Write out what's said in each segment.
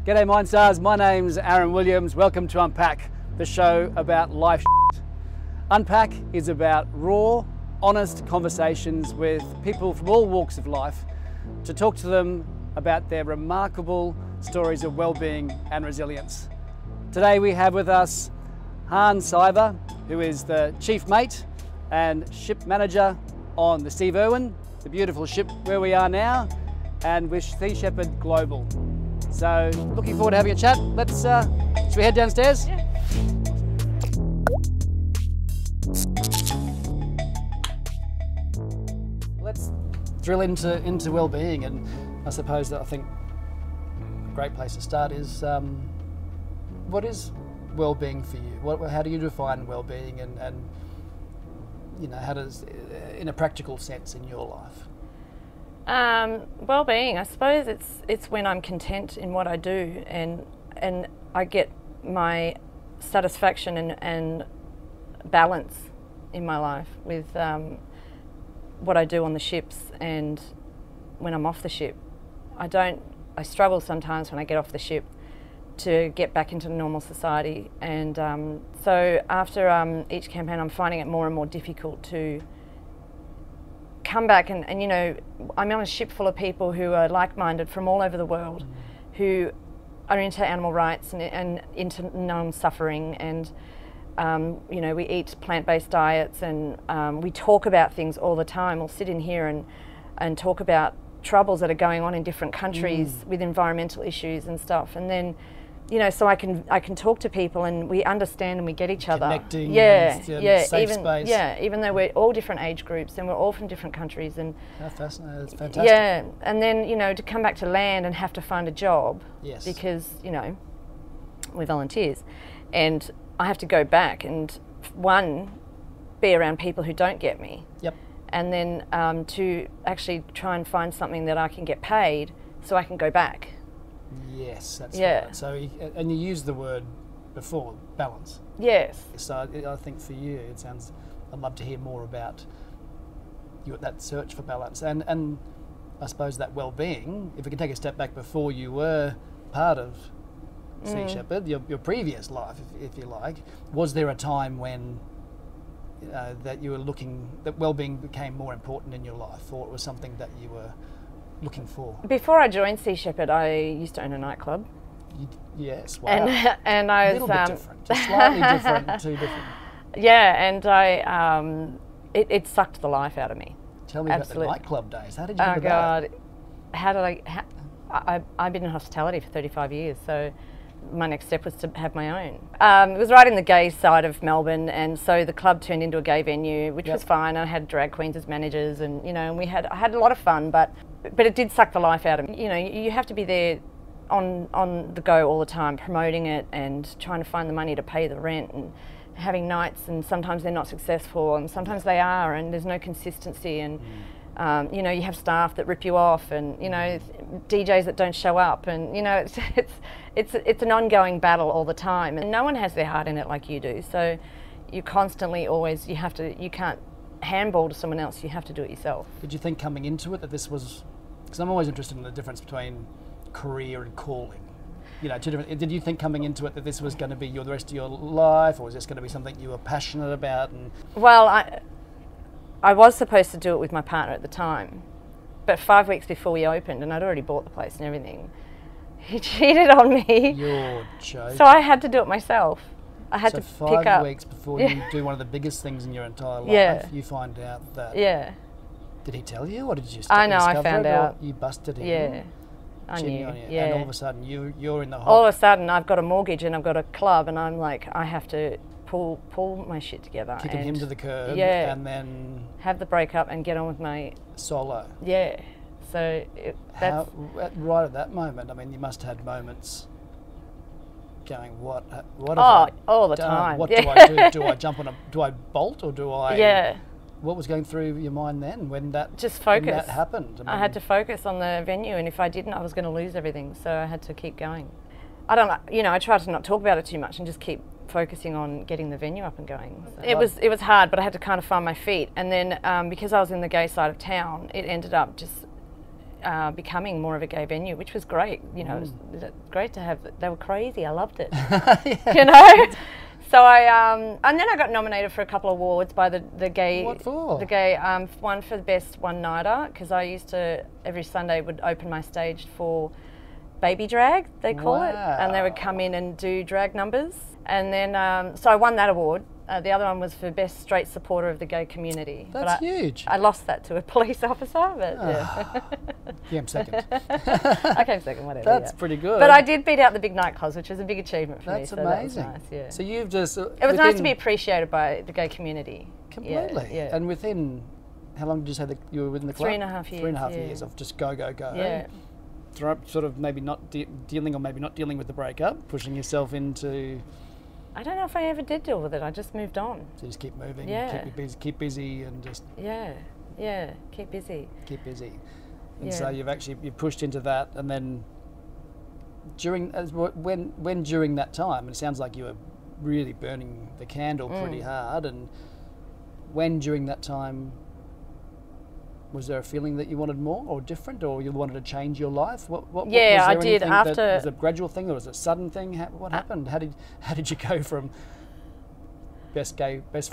G'day Mindstars, my name's Aaron Williams. Welcome to Unpack, the show about life shit. Unpack is about raw, honest conversations with people from all walks of life to talk to them about their remarkable stories of well-being and resilience. Today we have with us Haans Siver, who is the chief mate and ship manager on the Steve Irwin, the beautiful ship where we are now, and with Sea Shepherd Global. So, looking forward to having a chat. Should we head downstairs? Yeah. Let's drill into well-being, and I suppose that I think a great place to start is what is well-being for you? How do you define well-being, and you know, how does, in a practical sense, in your life? Well-being, I suppose it's when I'm content in what I do, and I get my satisfaction and balance in my life with what I do on the ships and when I'm off the ship. I struggle sometimes when I get off the ship to get back into normal society, and so after each campaign I'm finding it more and more difficult to come back and you know, I'm on a ship full of people who are like-minded from all over the world, who are into animal rights and into non-suffering, and you know, we eat plant-based diets, and we talk about things all the time. We'll sit in here and talk about troubles that are going on in different countries with environmental issues and stuff, and then, you know, so I can talk to people and we understand and we get each other. Connecting, safe space. Yeah, even though we're all different age groups and we're all from different countries. And that's fascinating. That's fantastic. Yeah, and then, you know, to come back to land and have to find a job, yes, because, you know, we're volunteers, and I have to go back and be around people who don't get me. Yep. And then to actually try and find something that I can get paid so I can go back. Yes, that's right. So, and you used the word before, balance. Yes. So I think for you, it sounds, I'd love to hear more about that search for balance, and I suppose that well-being, if we can take a step back before you were part of Sea Shepherd, your previous life, if you like, was there a time when that you were that well-being became more important in your life, or it was something that you were looking for? Before I joined Sea Shepherd, I used to own a nightclub. Yes, wow. And I was a little bit different, just slightly different, too different. Yeah, and it sucked the life out of me. Tell me Absolutely. About the nightclub days. How did you do that? Oh God, how did I've been in hospitality for 35 years, so my next step was to have my own. It was right in the gay side of Melbourne, and so the club turned into a gay venue, which was fine. I had drag queens as managers, and you know, and I had a lot of fun, but it did suck the life out of me. You know, you have to be there on the go all the time, promoting it and trying to find the money to pay the rent, and having nights, and sometimes they're not successful, and sometimes they are, and there's no consistency, and you know, you have staff that rip you off, and you know, DJs that don't show up, and you know, it's an ongoing battle all the time, and no one has their heart in it like you do. So you constantly always, you can't handball to someone else, you have to do it yourself. Did you think coming into it that this was, because I'm always interested in the difference between career and calling, you know, did you think coming into it that this was going to be the rest of your life, or was this going to be something you were passionate about? And well, I was supposed to do it with my partner at the time, but 5 weeks before we opened, and I'd already bought the place and everything, he cheated on me. You're joking. So I had to do it myself. I had to pick up. 5 weeks before you do one of the biggest things in your entire life, you find out that. Yeah. Did he tell you, or did you just I know, discover I found it, out. You busted him? Yeah. I knew. Yeah. And all of a sudden you're in the hot. All of a sudden I've got a mortgage and I've got a club, and I'm like, I have to pull my shit together. Kicking him to the curb, and then have the breakup and get on with my solo. Yeah. So that's right at that moment. I mean, you must have had moments going, what have I all the done? time. What do I do? Do I jump on do I bolt, or do I? Yeah. What was going through your mind then when that just focus when that happened? I had to focus on the venue, and if I didn't, I was going to lose everything. So I had to keep going. I don't, you know, I tried to not talk about it too much and just keep focusing on getting the venue up and going. So it was hard, but I had to kind of find my feet. And then because I was in the gay side of town, it ended up just becoming more of a gay venue, which was great. You know, it was great to have. They were crazy. I loved it. You know. So and then I got nominated for a couple of awards by the gay. What for? The gay one for the best one nighter, because I used to every Sunday would open my stage for baby drag, they call it, and they would come in and do drag numbers. And then so I won that award. The other one was for best straight supporter of the gay community. That's huge. I lost that to a police officer, but yeah. Yeah, I'm second. I came second, whatever. That's pretty good. But I did beat out the big nightclubs, which was a big achievement for me. That's so amazing. That was nice, yeah. So you've just... it was nice to be appreciated by the gay community. Completely. Yeah. And within, how long did you say that you were within the club? 3.5 years. 3.5 years of just go, go, go. Yeah. Sort of maybe not dealing, or maybe not dealing with the breakup, pushing yourself into... I don't know if I ever did deal with it. I just moved on. So just keep moving, Yeah. keep busy and just... Yeah, keep busy. Keep busy. And Yeah. so you've pushed into that, and then during that time, it sounds like you were really burning the candle pretty hard, and when during that time, was there a feeling that you wanted more or different, or you wanted to change your life? Yeah, I did. After, was it a gradual thing, or was it a sudden thing? What happened? How did you go from best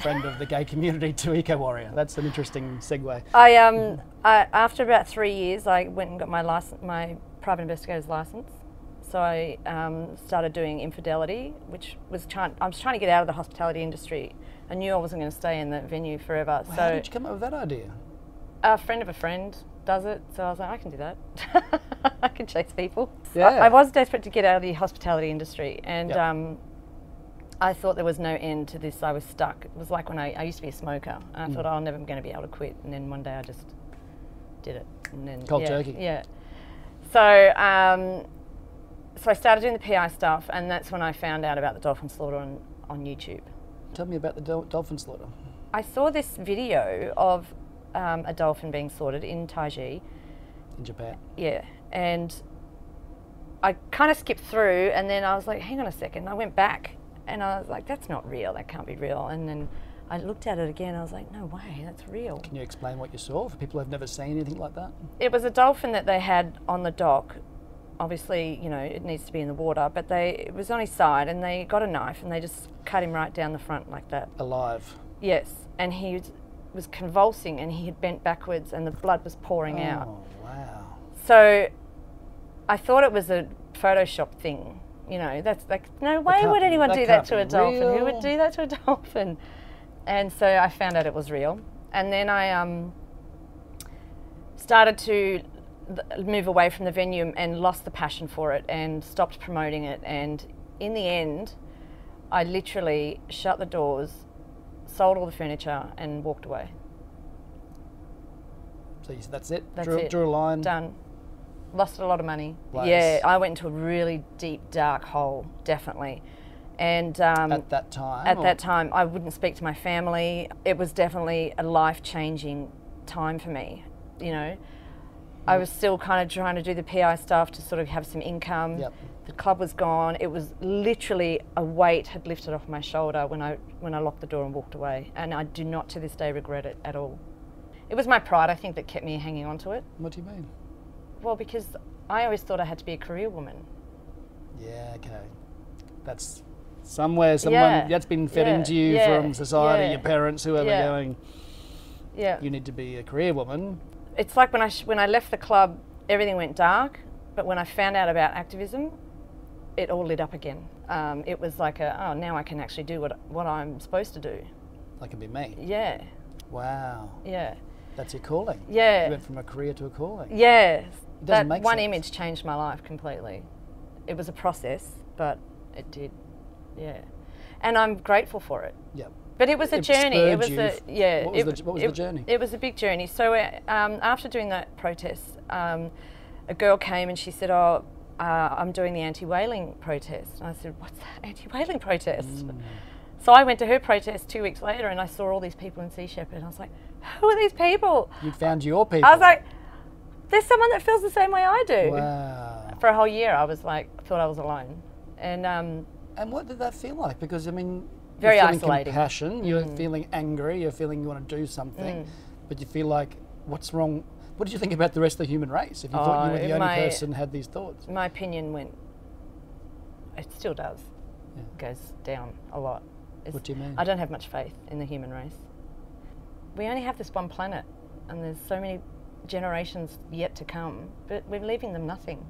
friend of the gay community to eco warrior? That's an interesting segue. I after about 3 years, I went and got my private investigator's license. So I started doing infidelity, which was I was trying to get out of the hospitality industry. I knew I wasn't going to stay in the venue forever. Well, so how did you come up with that idea? A friend of a friend does it, so I was like, I can do that. I can chase people. Yeah. I was desperate to get out of the hospitality industry, and Yep. I thought there was no end to this. I was stuck. It was like when I used to be a smoker, and I thought, oh, I'm never going to be able to quit. And then one day I just did it. And then Cold turkey. Yeah. So so I started doing the PI stuff, and that's when I found out about the Dolphin Slaughter on YouTube. Tell me about the Dolphin Slaughter. I saw this video of a dolphin being slaughtered in Taiji. In Japan. Yeah, and I kind of skipped through, and then I was like, hang on a second. I went back, and I was like, that's not real. That can't be real. And then I looked at it again. I was like, no way, that's real. Can you explain what you saw for people who've never seen anything like that? It was a dolphin that they had on the dock. Obviously, you know, it needs to be in the water, but it was on his side, and they got a knife and they just cut him right down the front like that. Alive. Yes, and he was convulsing, and he had bent backwards, and the blood was pouring out. Oh, wow. So I thought it was a Photoshop thing. You know, that's like, no way would anyone do that to a dolphin. real. Who would do that to a dolphin? And so I found out it was real. And then I started to move away from the venue and lost the passion for it and stopped promoting it. And in the end, I literally shut the doors, sold all the furniture, and walked away. So you said that's it? That's drew, it. Drew a line? Done. Lost a lot of money. Blaz. Yeah, I went into a really deep, dark hole, definitely. And At that time? at that time, I wouldn't speak to my family. It was definitely a life-changing time for me, you know. I was still kind of trying to do the PI stuff to sort of have some income. Yep. The club was gone. It was literally a weight had lifted off my shoulder when I locked the door and walked away. And I do not to this day regret it at all. It was my pride, I think, that kept me hanging on to it. What do you mean? Well, because I always thought I had to be a career woman. Yeah, okay. That's somewhere, Yeah. that's been fed Yeah. into you Yeah. from society, Yeah. your parents, whoever, Yeah. going, Yeah. you need to be a career woman. It's like when I left the club, everything went dark. But when I found out about activism, it all lit up again. It was like oh, now I can actually do what I'm supposed to do. That can be me. Yeah. Wow. Yeah. That's your calling. Yeah. You went from a career to a calling. Yeah. That make one sense. image changed my life completely. It was a process, but it did. Yeah. And I'm grateful for it. Yep. But it was a It journey. spurred It was you. yeah. What was the journey? It was a big journey. So after doing that protest, a girl came and she said, "Oh, I'm doing the anti-whaling protest." And I said, "What's that anti-whaling protest?" So I went to her protest 2 weeks later, and I saw all these people in Sea Shepherd, and I was like, "Who are these people?" You found your people. I was like, "There's someone that feels the same way I do." wow. For a whole year, I was like, thought I was alone, and And what did that feel like? Because, I mean, Very you're feeling isolating. compassion, you're feeling angry, you're feeling you want to do something, but you feel like, what's wrong? What did you think about the rest of the human race? If you thought you were the only person who had these thoughts? My opinion went, it still does, goes down a lot. What do you mean? I don't have much faith in the human race. We only have this one planet, and there's so many generations yet to come, but we're leaving them nothing.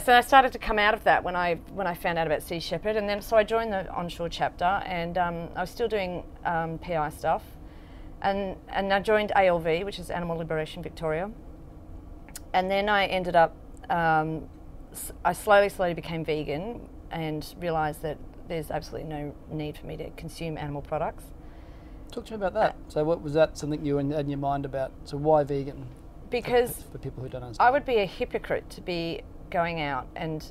So I started to come out of that when I found out about Sea Shepherd, and then so I joined the onshore chapter, and I was still doing PI stuff, and I joined ALV, which is Animal Liberation Victoria, and then I ended up, I slowly became vegan and realised that there's absolutely no need for me to consume animal products. Talk to me about that. So what was that something you had in your mind about? So why vegan? Because for people who don't understand. I would be a hypocrite to be going out and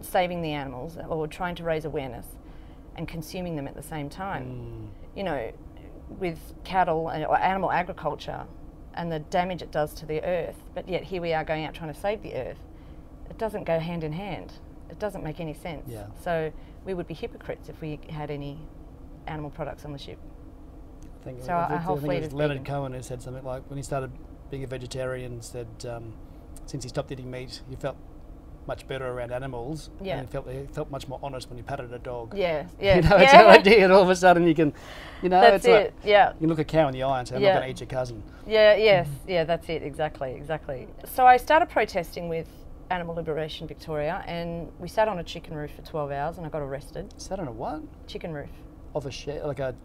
saving the animals or trying to raise awareness and consuming them at the same time. You know, with cattle or animal agriculture and the damage it does to the earth, but yet here we are going out trying to save the earth. It doesn't go hand in hand. It doesn't make any sense. Yeah. So we would be hypocrites if we had any animal products on the ship. I think Our whole fleet is Leonard vegan. Cohen who said something like, when he started being a vegetarian, said since he stopped eating meat, he felt much better around animals. Yeah. And he felt much more honest when he patted a dog. Yeah, yeah. You know, it's that idea, and all of a sudden you can, you know, That's it's like, it, yeah. you can look a cow in the eye and say, I'm not going to eat your cousin. Yeah, yes, yeah, that's it, exactly. So I started protesting with Animal Liberation Victoria, and we sat on a chicken roof for 12 hours and I got arrested. Sat on a what? Chicken roof. Of a shed, like a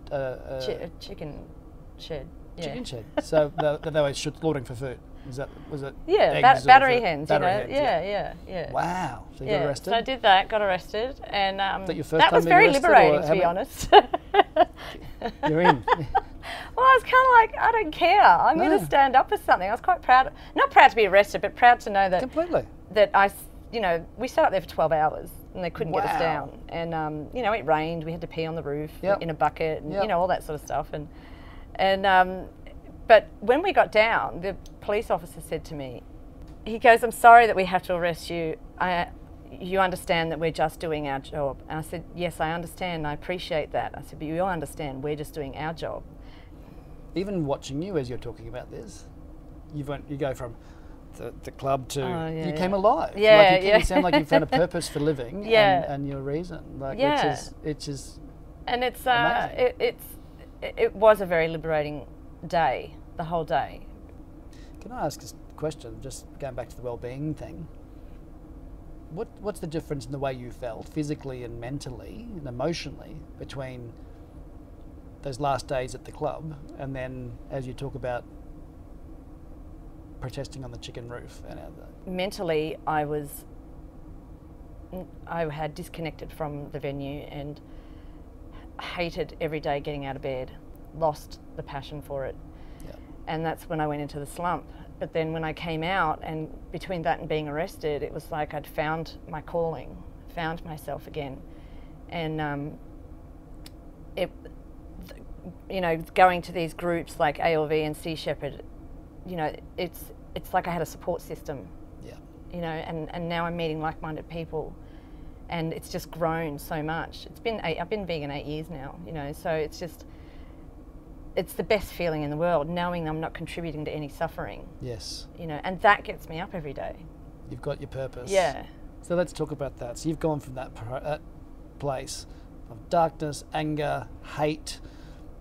chicken shed. Yeah. chicken shed. So they were slaughtering for food. Was it? Yeah, eggs battery hens. Battery hens, yeah. Wow. So you got arrested? So I did that, got arrested, and that your first that time was being very arrested, liberating, to be honest. You're in. Well, I was kind of like, I don't care. I'm going to stand up for something. I was quite proud, not proud to be arrested, but proud to know that Completely. that we sat up there for 12 hours and they couldn't get us down. And it rained. We had to pee on the roof in a bucket, and all that sort of stuff. But when we got down, the police officer said to me, he goes, "I'm sorry that we have to arrest you. You understand that we're just doing our job." And I said, "Yes, I understand. I appreciate that." I said, "But you all understand we're just doing our job." Even watching you as you're talking about this, you go from the club to you came alive. You sound like you found a purpose for living and your reason. Which is and it's amazing. it was a very liberating day, the whole day. Can I ask a question, just going back to the well-being thing? What's the difference in the way you felt physically and mentally and emotionally between those last days at the club and then as you talk about protesting on the chicken roof? Mentally, I had disconnected from the venue and hated every day getting out of bed, lost the passion for it. And that's when I went into the slump. But then when I came out, and between that and being arrested, it was like I'd found my calling, found myself again. And going to these groups like ALV and Sea Shepherd, it's like I had a support system. And now I'm meeting like-minded people, and it's just grown so much. I've been vegan 8 years now, so it's the best feeling in the world, knowing I'm not contributing to any suffering. Yes. And that gets me up every day. You've got your purpose. Yeah. So let's talk about that. So you've gone from that place of darkness, anger, hate,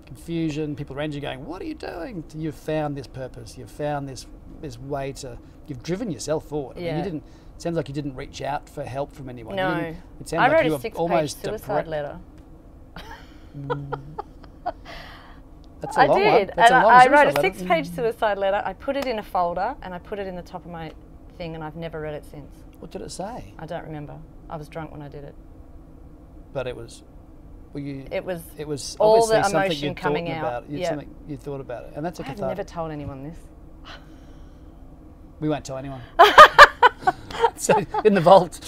confusion, people around you going, what are you doing? You've found this purpose. You've found this way you've driven yourself forward. I mean, it sounds like you didn't reach out for help from anyone. No. It sounds I like you wrote were a 6-page almost suicide letter. That's a long one. That's a long I wrote a suicide letter. 6-page suicide letter. I put it in a folder and I put it in the top of my thing, and I've never read it since. What did it say? I don't remember. I was drunk when I did it. But it was... It was all the something emotion you'd coming thought out. About. Something you thought about it, and that's a I've cathartic. never told anyone this. We won't tell anyone. So in the vault.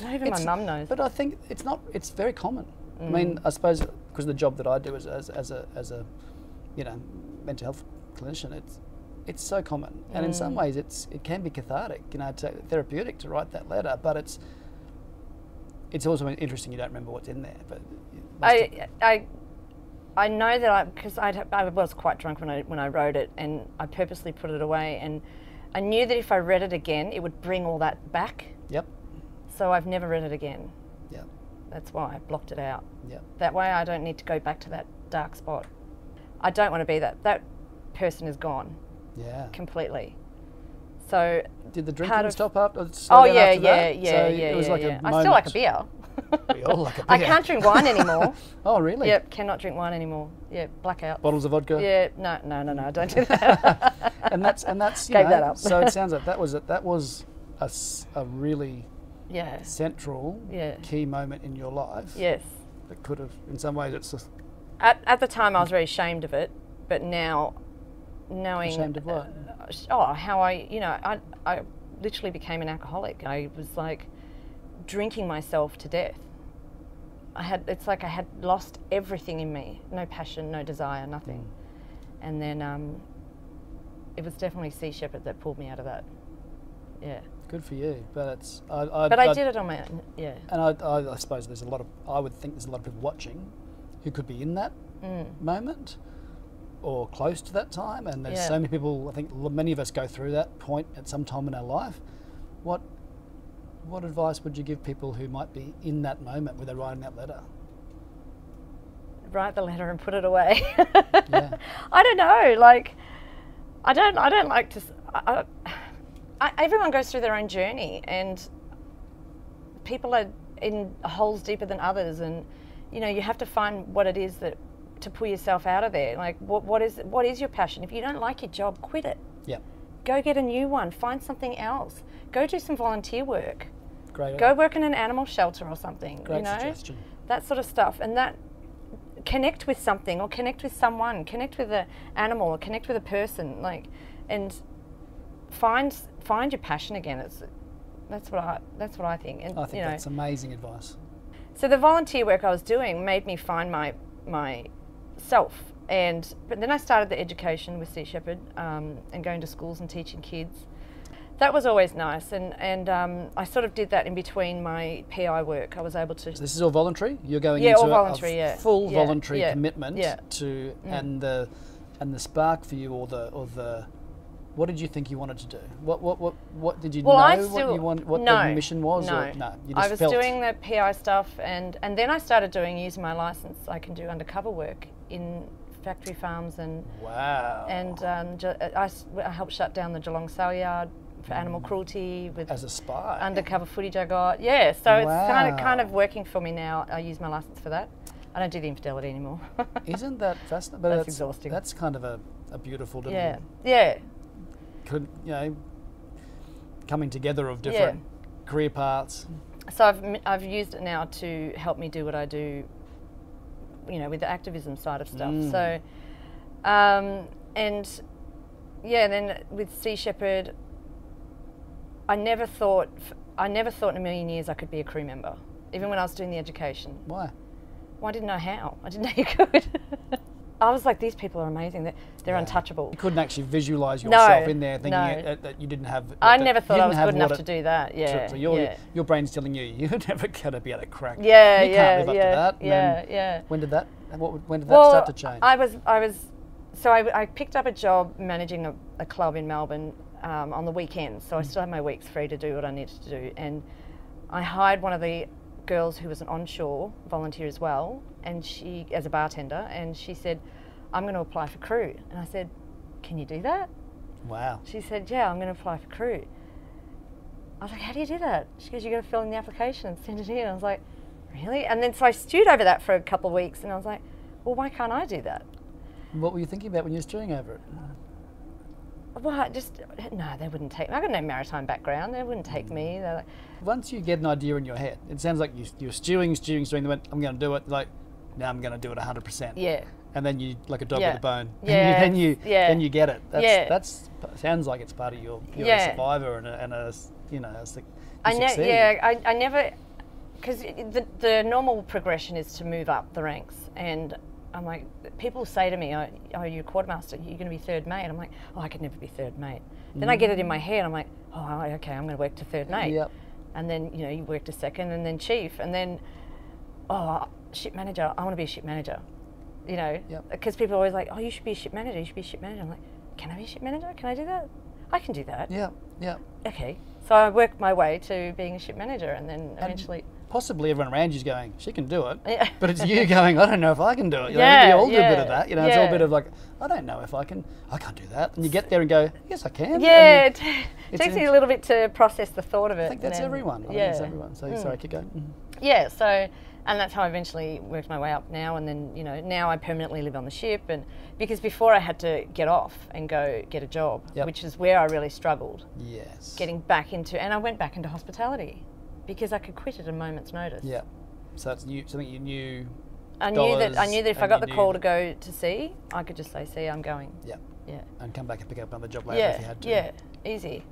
Not even my mum knows. But I think it's not. It's very common. I mean, I suppose because of the job that I do as a mental health clinician, it's so common, and in some ways it can be cathartic. It's therapeutic to write that letter, but it's also interesting you don't remember what's in there. But I know that because I was quite drunk when I wrote it, and I purposely put it away, and I knew that if I read it again, it would bring all that back. Yep. So I've never read it again. Yep. That's why I blocked it out. Yep. That way I don't need to go back to that dark spot. I don't want to be that. That person is gone. Yeah. Completely. So did the drinking stop up? Yeah. So It was like a moment. I still like a beer. We all like a beer. I can't drink wine anymore. Oh, really? Yep, cannot drink wine anymore. Yeah, blackout. Bottles of vodka? Yeah, no, don't do that. and that's Gave that up. So it sounds like that was a really central key moment in your life. Yes. That could have, in some ways, it's just... At the time I was very ashamed of it, but now knowing... Ashamed of what? How I literally became an alcoholic. I was like drinking myself to death. It's like I had lost everything in me. No passion, no desire, nothing. And then it was definitely Sea Shepherd that pulled me out of that. Yeah. Good for you, but it's... I did it on my own, yeah. And I suppose I would think there's a lot of people watching who could be in that moment or close to that time, and there's so many people, I think many of us go through that point at some time in our life. What advice would you give people who might be in that moment where they're writing that letter? Write the letter and put it away. Yeah. I don't know, like, I don't like to... everyone goes through their own journey, and people are in holes deeper than others, and you have to find what it is that to pull yourself out of there. Like, what is your passion? If you don't like your job, quit it. Yeah. Go get a new one. Find something else. Go do some volunteer work. Great. Go work in an animal shelter or something. Great suggestion. That sort of stuff, and that connect with something, or connect with someone, connect with an animal, or connect with a person, like, and find your passion again. That's what I think. And I think that's amazing advice. So the volunteer work I was doing made me find my self, but then I started the education with Sea Shepherd, and going to schools and teaching kids. That was always nice, and I sort of did that in between my PI work. I was able to... So this is all voluntary? You're going into a full voluntary commitment to, and the spark for you, or the what did you think you wanted to do? What did you know what the mission was? No, or, no, you just I was doing the PI stuff, and then I started using my license. I can do undercover work in factory farms, and I helped shut down the Geelong sale yard for animal cruelty with as a spy. Undercover footage I got. Yeah, so it's kind of working for me now. I use my license for that. I don't do the infidelity anymore. Isn't that fascinating? But that's exhausting. That's kind of a beautiful little... Yeah. Coming together of different career paths. So I've used it now to help me do what I do, with the activism side of stuff. So, then with Sea Shepherd, I never thought in a million years I could be a crew member, even when I was doing the education. Why? Well, I didn't know how. I didn't know you could. I was like, these people are amazing. They're untouchable. You couldn't actually visualise yourself in there, thinking that you didn't have... I never thought I was good enough to do that. So your brain's telling you're never going to be able to crack. You can't live up to that. When did that start to change? I picked up a job managing a club in Melbourne on the weekends, so I still had my weeks free to do what I needed to do, and I hired one of the girls who was an onshore volunteer as well, and she, as a bartender, and she said, I'm going to apply for crew. And I said, can you do that? Wow. She said, yeah, I'm going to apply for crew. I was like, how do you do that? She goes, you've got to fill in the application and send it in. I was like, really? And then so I stewed over that for a couple of weeks, and I was like, well, why can't I do that? What were you thinking about when you were stewing over it? Well, no, they wouldn't take me. I've got no maritime background. They wouldn't take me. They're like, once you get an idea in your head, it sounds like you're stewing, they went, I'm going to do it. Like, now I'm going to do it 100%. Yeah. And then you, like a dog with a bone. Yeah. then you get it. That's sounds like it's part of you're a survivor and a I never, because the normal progression is to move up the ranks, and I'm like, people say to me, oh, you're a quartermaster, you're going to be third mate. I'm like, oh, I could never be third mate. Then I get it in my head, I'm like, oh, okay, I'm going to work to third mate. Yep. And then, you work to second, and then chief, and then, ship manager, I want to be a ship manager. You know, Yep. because people are always like, oh, you should be a ship manager, you should be a ship manager. I'm like, can I be a ship manager? Can I do that? I can do that. Yeah, yeah. Okay. So I worked my way to being a ship manager, and then eventually... Possibly everyone around you's going, she can do it. Yeah. But it's you going, I don't know if I can do it. You know, Yeah, we all do a bit yeah, of that. You know, yeah. it's all a bit of like, I don't know if I can't do that. And you get there and go, yes, I can. Yeah, And it takes me a little bit to process the thought of it. I think that's everyone. I think that's everyone. So sorry, keep going. Yeah, so, and that's how I eventually worked my way up now, and then, you know, now I permanently live on the ship, and because before I had to get off and go get a job, Yep. which is where I really struggled. Yes. Getting back into, and I went back into hospitality because I could quit at a moment's notice. Yeah. So that's something you knew. I knew that if I got the call that- to go to sea, I could just say, see, I'm going. Yeah. Yeah. And come back and pick up another job later if you had to. Yeah, easy.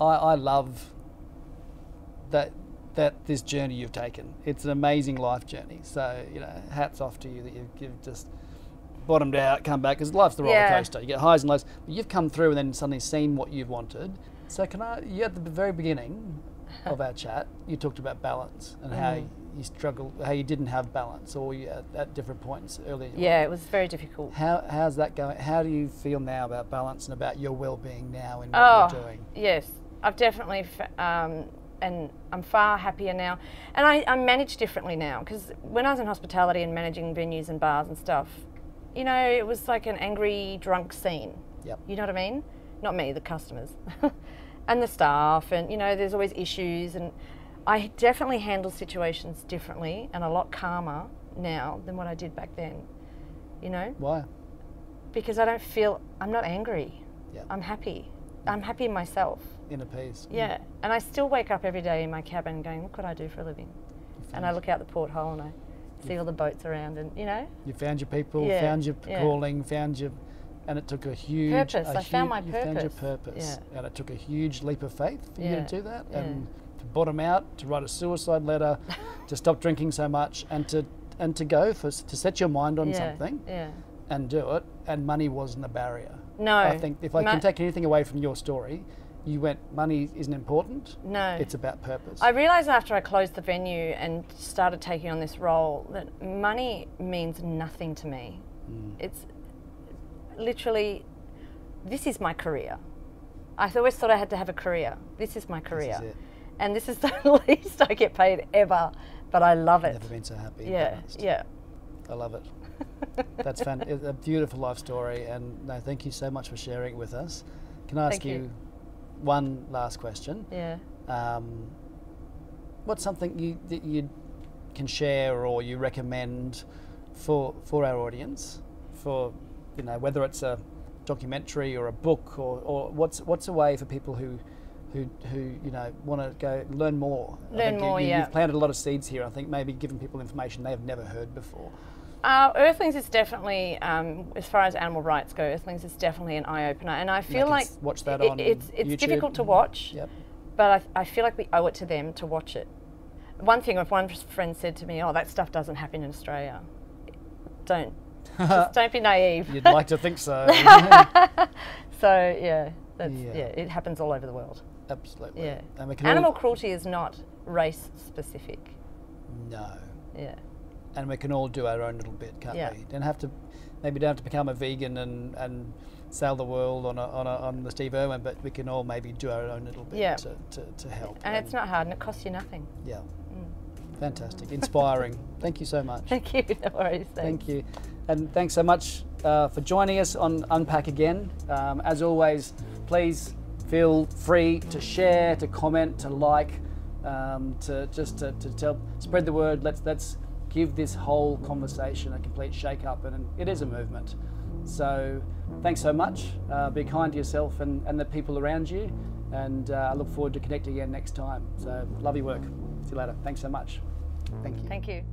I love that this journey you've taken. It's an amazing life journey. So, you know, hats off to you that you've just bottomed out, come back, because life's the roller coaster. You get highs and lows. But you've come through and then suddenly seen what you've wanted. So you at the very beginning of our chat, you talked about balance and how you struggled, how you didn't have balance, or you at different points earlier. Yeah, it was very difficult. How's that going? How do you feel now about balance and about your well-being now in what you're doing? Yes, I've definitely, and I'm far happier now. And I manage differently now, because when I was in hospitality and managing venues and bars and stuff, you know, it was like an angry, drunk scene. Yep. You know what I mean? Not me, the customers. And the staff, and, you know, there's always issues, and I definitely handle situations differently and a lot calmer now than what I did back then, you know? Why? Because I'm not angry. Yep. I'm happy. I'm happy in myself. Inner peace. Yeah, and I still wake up every day in my cabin going, what could I do for a living? And I look out the porthole and I see all the boats around, and, you know? You found your people, Yeah, found your yeah. calling, found your... And it took a huge... Purpose. I found my You found your purpose. purpose. Yeah. And it took a huge leap of faith for you Yeah, to do that. yeah. And to bottom out, to write a suicide letter, to stop drinking so much, and to go to set your mind on something and do it. And money wasn't a barrier. No. I think if I can take anything away from your story, you went, money isn't important. No. It's about purpose. I realised after I closed the venue and started taking on this role that money means nothing to me. It's literally, this is my career. I always thought I had to have a career. This is my career. This is it. And this is the least I get paid ever, but I love it. Never been so happy. Yeah, yeah. I love it. That's it's a beautiful life story, and no, thank you so much for sharing it with us. Can I ask Thank you. one last question? Yeah. What's something that you can share or you recommend for our audience, for, you know, whether it's a documentary or a book, or what's a way for people who you know want to go learn more? Learn more, yeah. You've planted a lot of seeds here. I think maybe giving people information they have never heard before. Earthlings is definitely, as far as animal rights go, Earthlings is definitely an eye-opener. And I feel like watch that on it's YouTube. difficult to watch, Yep. but I feel like we owe it to them to watch it. One thing, if one friend said to me, oh, that stuff doesn't happen in Australia. Just don't be naive. You'd like to think so. So, yeah, it happens all over the world. Absolutely. Yeah. And we can Animal cruelty is not race specific. No. Yeah. And we can all do our own little bit, can't Yeah. we? Don't have to become a vegan and sail the world on the Steve Irwin, but we can all maybe do our own little bit to help. And it's not hard, and it costs you nothing. Yeah. Fantastic. Inspiring. Thank you so much. Thank you. No worries. Thank you. And thanks so much for joining us on Unpack again. As always, please feel free to share, to comment, to like, to spread the word. Let's give this whole conversation a complete shake-up, and it is a movement. So thanks so much. Be kind to yourself and the people around you, and I look forward to connecting again next time. So love your work. See you later. Thanks so much. Thank you. Thank you.